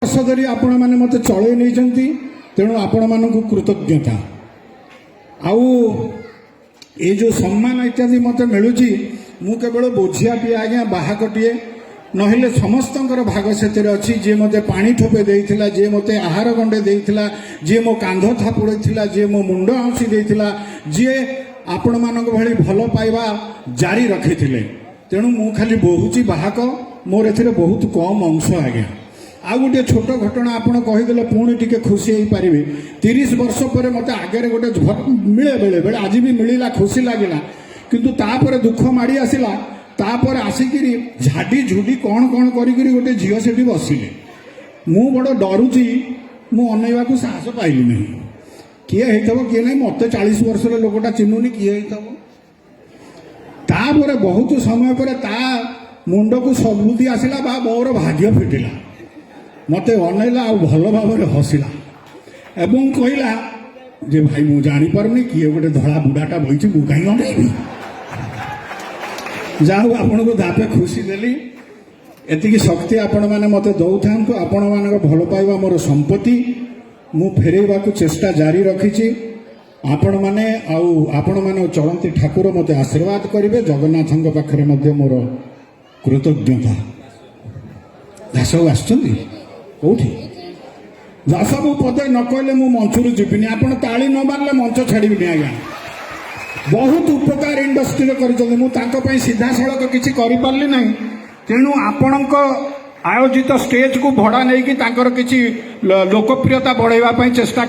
वर्ष धरी आपण मैंने मत चलई नहीं तेणु आपण मानक कृतज्ञता आउ ये जो सम्मान इत्यादि मत मिलूँ मु केवल बोझिया पी आज्ञा बाहाकटे नहले समस्त भाग से अच्छी जी मत पानी ठोपे देइथिला जे मत आहार गंडे देइथिला जे मो कांध थापुड़ेथिला जे मो मुंड आंसी देइथिला जे आपण मानक भली भल पाइबा जारी रखिथिले तेणु मु खाली बहुची बाहाक मोर एथिरे बहुत कम अंश आज्ञा आ गोटे छोट घटना आपड़ कहीदेले पुणी टी खुशी हो पारे 30 वर्ष पर मत आगे गोटे मिले बेले बेले आज भी मिलला खुशी लगे किंतु तापर दुख माड़ी आसला तापर आसिक झाड़ी झुड़ी कौन कौन करी गोटे झील से बसिले मु बड़ डरुची मु अनैवा को साहस पाइली नहीं किए होता किए ना मत 40 वर्ष लोकटा चिन्हुनी किए होता बहुत समय पर ता मुंड को सद्बुद्धि आसला बा मोर भाग्य फिटिला मत अनैला आ भल भाव हसिला एवं कहला जे भाई मु जापारे किए गोटे धड़ा बुढ़ाटा बही मु कहीं अनैबी जाऊ आपण को दापे खुशी देली एति शक्ति आपण मैंने मत दौ था आपण मान भल पाइबा मोर संपत्ति मु फेरवा को चेष्टा जारी रखी आपण मैंने आपण मैंने चलती ठाकुर मत आशीर्वाद करेंगे जगन्नाथ पाखे मोर कृतज्ञता दास कौटी दास मु पदे न कहले मु मंचरू जीविनी आपण ताली न मारले मंच छाड़बी आज्ञा बहुत उपकार इंडस्ट्री कर सीधा सड़क किसी करें ना तेणु आपण आयोजित स्टेज को भड़ा नहीं कि किसी लोकप्रियता बढ़ाई चेष्टा